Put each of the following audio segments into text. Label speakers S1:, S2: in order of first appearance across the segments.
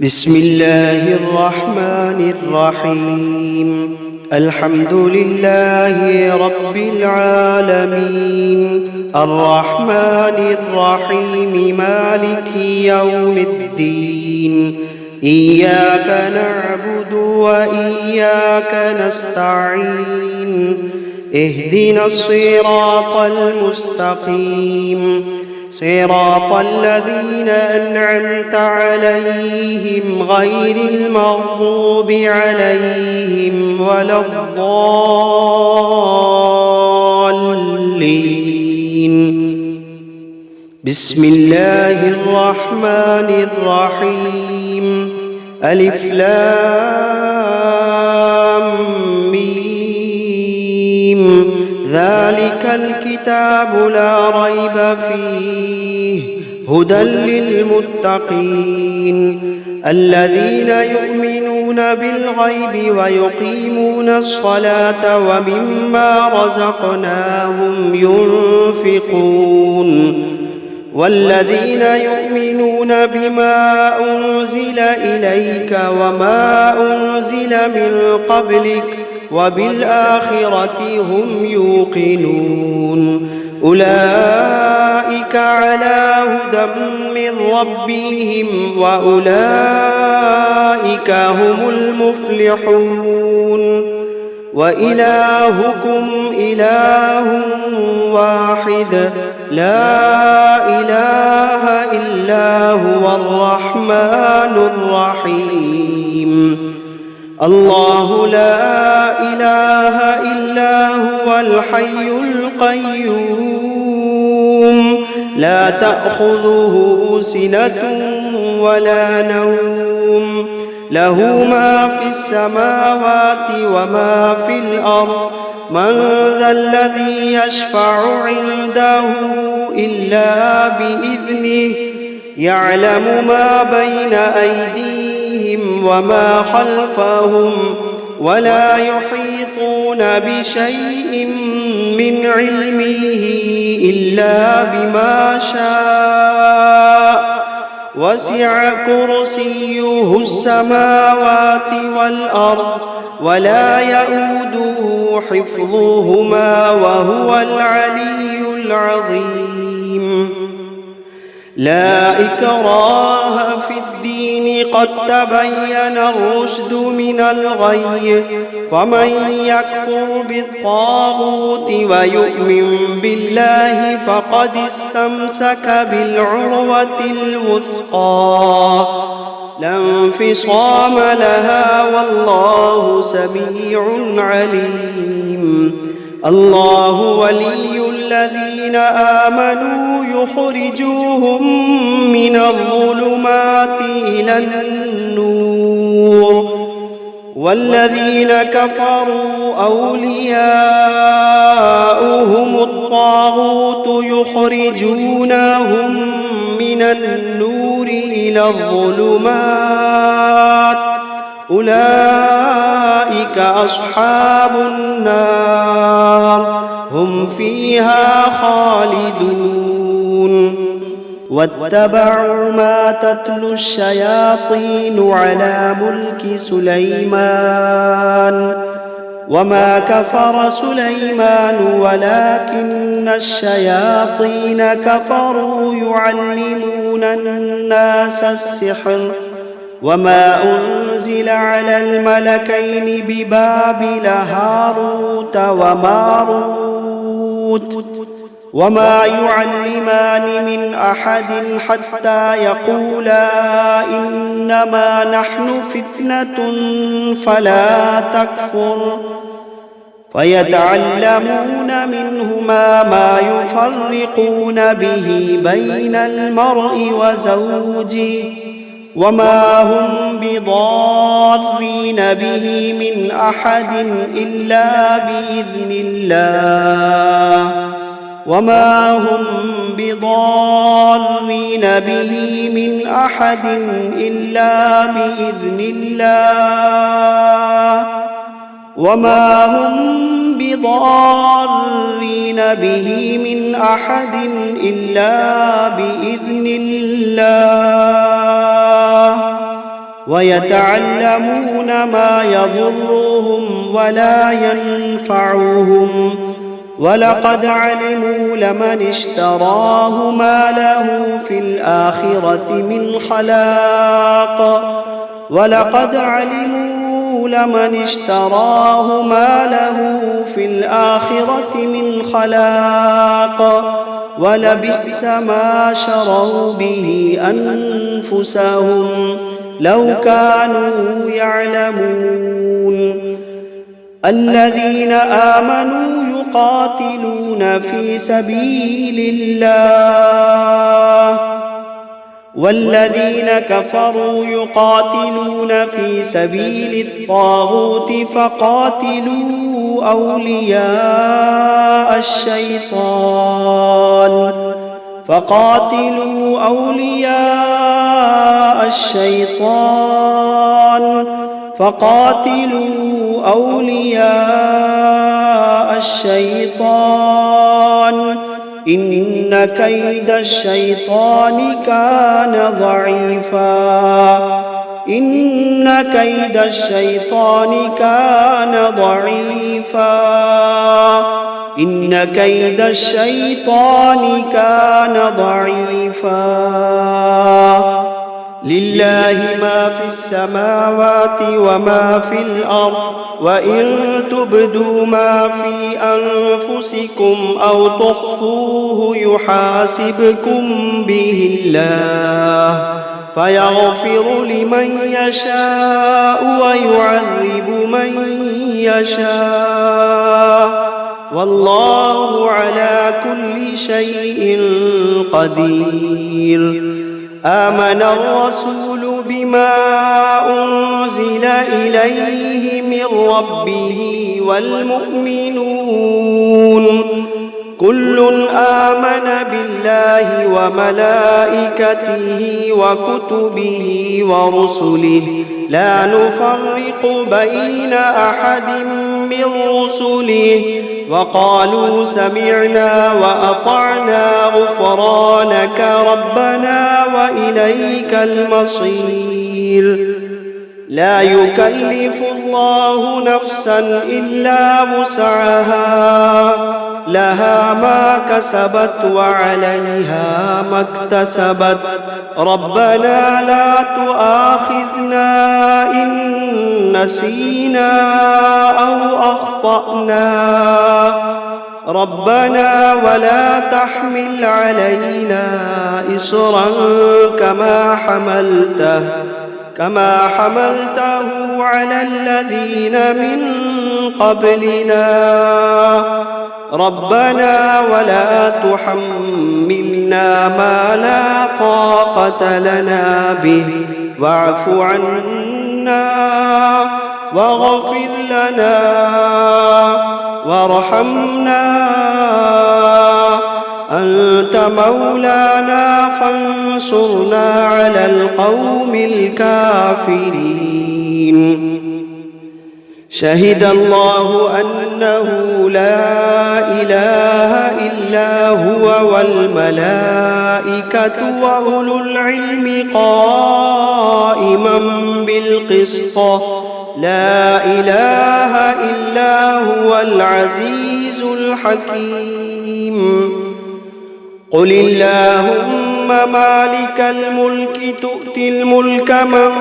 S1: بسم الله الرحمن الرحيم. الحمد لله رب العالمين، الرحمن الرحيم، مالك يوم الدين. إياك نعبد وإياك نستعين. اهدنا الصراط المستقيم، صراط الذين أنعمت عليهم غير المغضوب عليهم ولا الضالين. بسم الله الرحمن الرحيم. ألف لام ميم. ذلك الكتاب لا ريب فيه هدى للمتقين الذين يؤمنون بالغيب ويقيمون الصلاة ومما رزقناهم ينفقون والذين يؤمنون بما أنزل إليك وما أنزل من قبلك وبالآخرة هم يوقنون أولئك على هدى من ربهم وأولئك هم المفلحون. وإلهكم إله واحد لا إله إلا هو الرحمن الرحيم. الله لا إله إلا هو الحي القيوم لا تأخذه سنة ولا نوم له ما في السماوات وما في الأرض من ذا الذي يشفع عنده إلا بإذنه يعلم ما بين أيديهم وما خلفهم ولا يحيطون بشيء من علمه إلا بما شاء وسع كرسيه السماوات والأرض ولا يئوده حفظهما وهو العلي العظيم. لا إكراه في الدين قد تبين الرشد من الغي فمن يكفر بالطاغوت ويؤمن بالله فقد استمسك بالعروة الوثقى لا انفصام لها والله سميع عليم. الله ولي الذين آمنوا يخرجوهم من الظلمات إلى النور والذين كفروا أولياؤهم الطاغوت يخرجونهم من النور إلى الظلمات أولئك أصحاب النار هم فيها خالدون. واتبعوا ما تتلو الشياطين على ملك سليمان وما كفر سليمان ولكن الشياطين كفروا يعلمون الناس السحر وما أنزل على الملكين ببابل هاروت وماروت وما يعلمان من أحد حتى يقولا إنما نحن فتنة فلا تكفر فيتعلمون منهما ما يفرقون به بين المرء وزوجه وما هم بضارين به من أحد إلا بإذن الله وما هم بضارين به من أحد إلا بإذن الله وما هم بضارين به من أحد إلا بإذن الله ويتعلمون ما يضرهم ولا ينفعهم ولقد علموا لمن اشتراه ما له في الآخرة من خلاق ولقد علموا لمن اشتراه ما له في الآخرة من خلاق ولبئس ما شروا به أنفسهم لو كانوا يعلمون الذين آمنوا يقاتلون في سبيل الله والذين كفروا يقاتلون في سبيل الطاغوت فقاتلوا أولياء الشيطان إن كيد الشيطان كان ضعيفا لله ما في السماوات وما في الأرض وإن تبدوا ما في أنفسكم أو تخفوه يحاسبكم به الله فيغفر لمن يشاء ويعذب من يشاء والله على كل شيء قدير آمن الرسول بما أنزل إليه من ربه والمؤمنون كل آمن بالله وملائكته وكتبه ورسله لا نفرق بين أحد من رسله وقالوا سمعنا وأطعنا غفرانك ربنا وإليك المصير لا يكلف الله نفسا إلا وسعها لها ما كسبت وعليها ما اكتسبت ربنا لا تؤاخذنا إن نسينا أو أخطأنا ربنا ولا تحمل علينا إصرا كما حملته على الذين من قبلنا ربنا ولا تحملنا ما لا طاقة لنا به واعف عنا واغفر لنا وارحمنا أنت مولانا فانصرنا على القوم الكافرين شهد الله أنه لا إله إلا هو والملائكة وأولو العلم قائما بالقسط لا إله إلا هو العزيز الحكيم قل اللهم مالك الملك تؤتي الملك من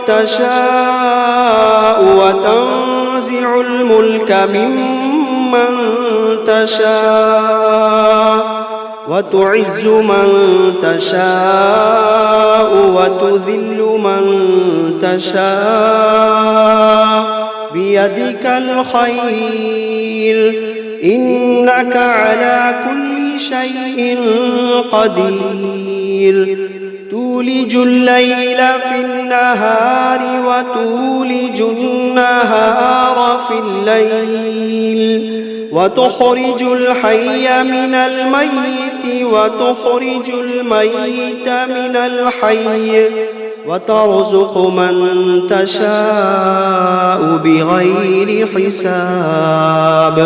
S1: تشاء وتنزع الملك ممن تشاء وتعز من تشاء وتذل من تشاء بيدك الخير إنك على كل شيء قدير تولج الليل في النهار وتولج النهار في الليل وتخرج الحي من الميت وتخرج الميت من الحي وترزق من تشاء بغير حساب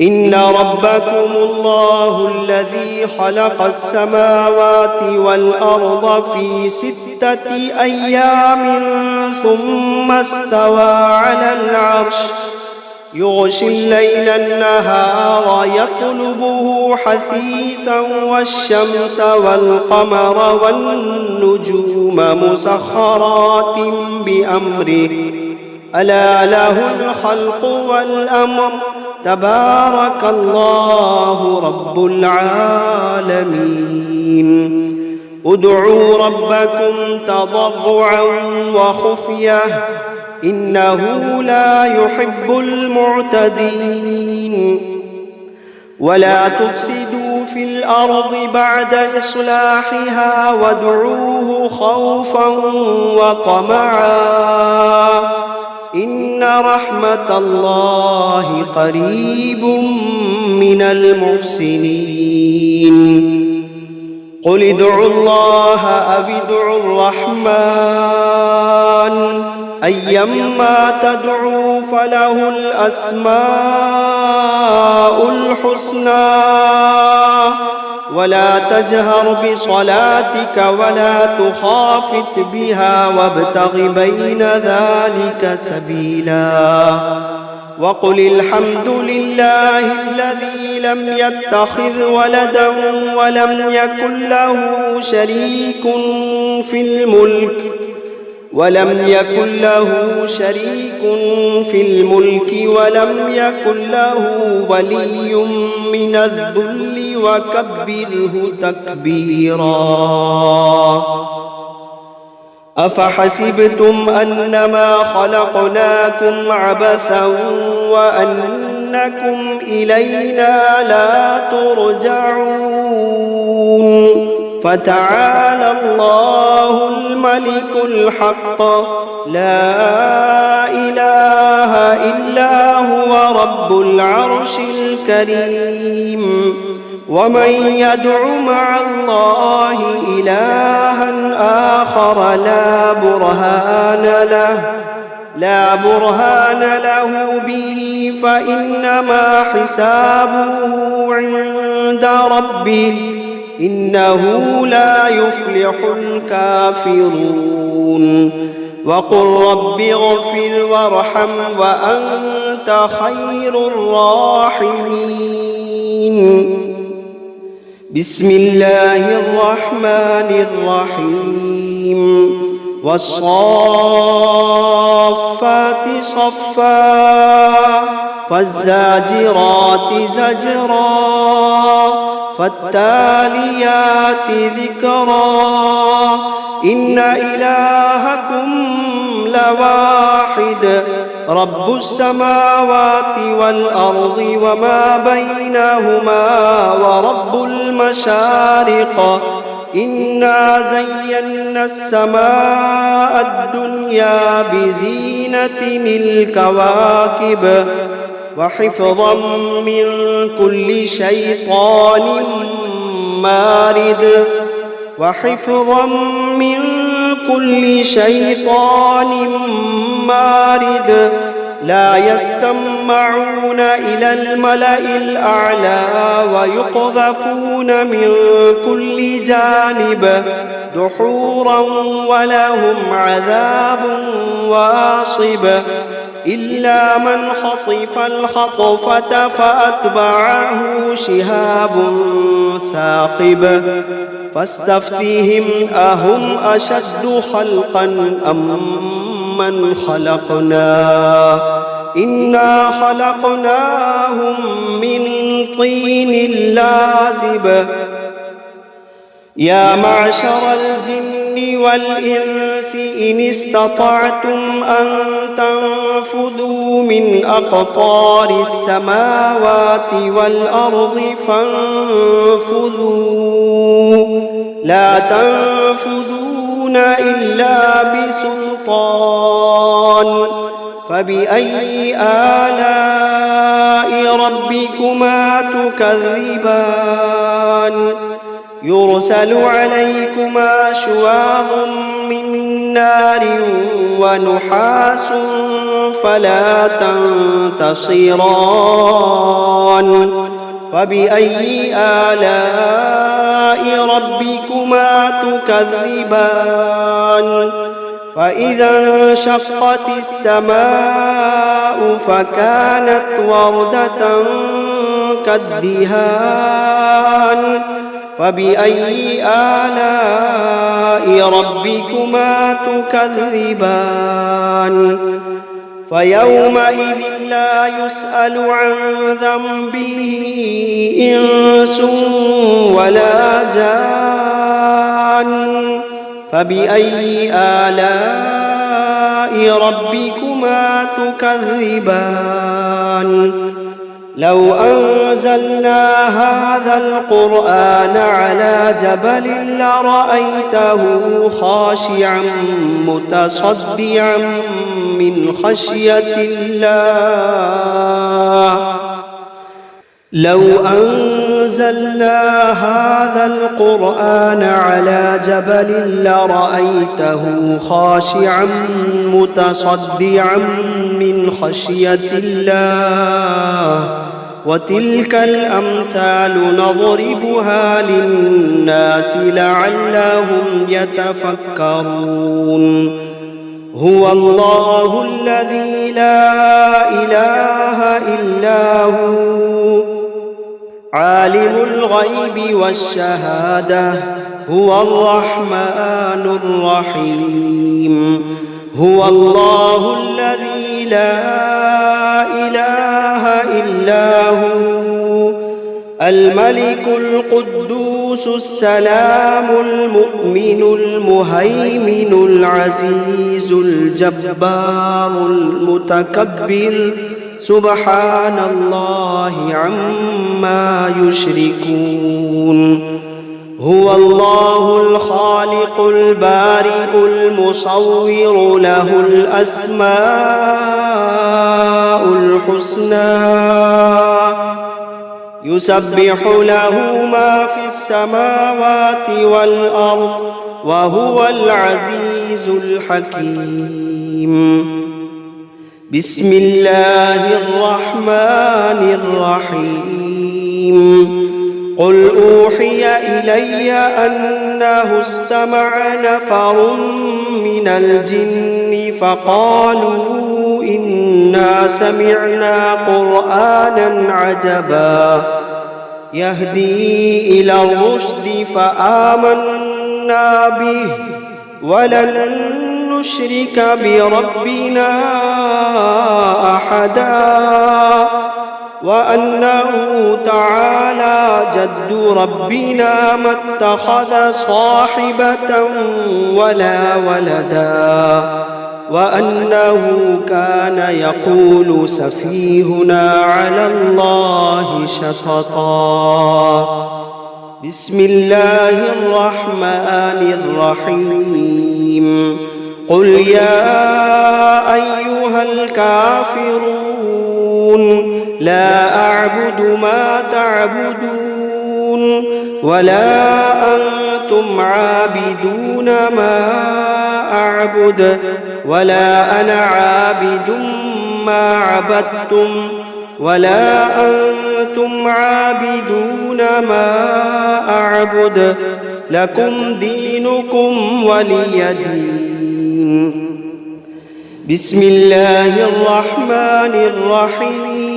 S1: إن ربكم الله الذي خلق السماوات والأرض في 6 أيام ثم استوى على العرش يغشي الليل النهار يطلبه حثيثا والشمس والقمر والنجوم مسخرات بأمره ألا له الخلق والأمر تبارك الله رب العالمين ادعوا ربكم تضرعا وخفية إنه لا يحب المعتدين ولا تفسدوا في الأرض بعد إصلاحها وادعوه خوفا وطمعا إن رحمة الله قريب من المحسنين قل ادعوا الله أو ادعوا الرحمن أيما تدعوا فله الأسماء الحسنى ولا تجهر بصلاتك ولا تخافت بها وابتغ بين ذلك سبيلا وقل الحمد لله الذي لم يتخذ ولدا ولم يكن له شريك في الملك ولم يكن له ولي من الذل وكبره تكبيرا أفحسبتم أنما خلقناكم عبثا وأنكم إلينا لا ترجعون فتعالى الله الملك الحق لا إله إلا هو رب العرش الكريم ومن يدع مع الله إلها آخر لا برهان له به فإنما حسابه عند ربه إنه لا يفلح الكافرون وقل رب اغفر وارحم وأنت خير الراحمين بسم الله الرحمن الرحيم والصافات صفا فالزاجرات زجرا فالتاليات ذكرا إن إلهكم لواحد رب السماوات والأرض وما بينهما ورب المشارق إنا زينا السماء الدنيا بزينة الكواكب وحفظا من كل شيطان مارد لا يسمعون إلى الملأ الأعلى ويقذفون من كل جانب دحورا ولهم عذاب واصب إلا من خطف الخطفة فأتبعه شهاب ثاقب فاستفتهم أهم أشد خلقا أم من خلقنا إنا خلقناهم من طين لازب يا معشر الجن والإنس إن استطعتم أن تنفذوا من أقطار السماوات والأرض فانفذوا لا تنفذون إلا بسلطان فبأي آلاء ربكما تكذبان يرسل عليكما شواظ من نار ونحاس فلا تنتصران فبأي آلاء ربكما تكذبان فإذا انشقت السماء فكانت وردة كالدهان فبأي آلاء ربكما تكذبان فيومئذ لا يسأل عن ذنبه إنس ولا جان فبأي آلاء ربكما تكذبان لو أنزلنا هذا القرآن على جبل لرأيته خاشعا متصدعا من خشية الله لو أنزلنا هذا القرآن على جبل لرأيته خاشعا متصدعا من خشية الله وتلك الأمثال نضربها للناس لعلهم يتفكرون هو الله الذي لا إله إلا هو عالم الغيب والشهادة هو الرحمن الرحيم هو الله الذي لا إله إلا هو الملك القدوس السلام المؤمن المهيمن العزيز الجبار المتكبر سبحان الله عما يشركون هو الله الخالق البارئ المصور له الأسماء الحسنى يسبح له ما في السماوات والأرض وهو العزيز الحكيم بسم الله الرحمن الرحيم قل أوحي إلي أنه استمع نفر من الجن فقالوا إنا سمعنا قرآنا عجبا يهدي إلى الرشد فآمنا به ولن نشرك بربنا أحدا وأنه تعالى جد ربنا ما اتخذ صاحبة ولا ولدا وأنه كان يقول سفيهنا على الله شططا بسم الله الرحمن الرحيم قل يا أيها الكافرون لا أعبد ما تعبدون ولا أنتم عابدون ما أعبد ولا أنا عابد ما عبدتم ولا أنتم عابدون ما أعبد لكم دينكم ولي دين بسم الله الرحمن الرحيم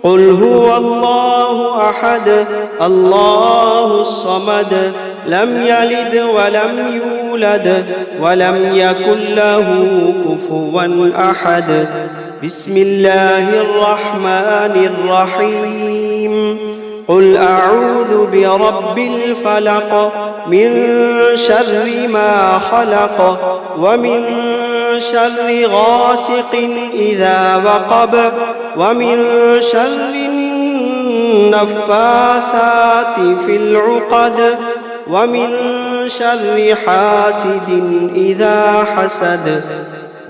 S1: قل هو الله أحد الله الصمد لم يلد ولم يولد ولم يكن له كفوا أحد بسم الله الرحمن الرحيم قل أعوذ برب الفلق من شر ما خلق ومن شر غاسق إذا وقب ومن شر النفاثات في العقد ومن شر حاسد إذا حسد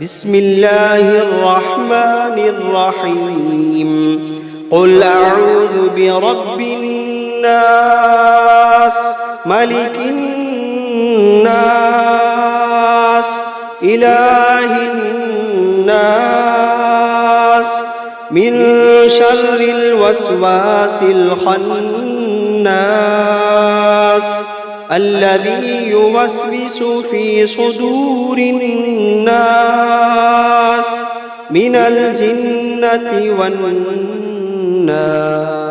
S1: بسم الله الرحمن الرحيم قل أعوذ برب الناس ملك الناس إله الناس من شر الوسواس الخناس الذي يوسوس في صدور الناس من الجنة والناس.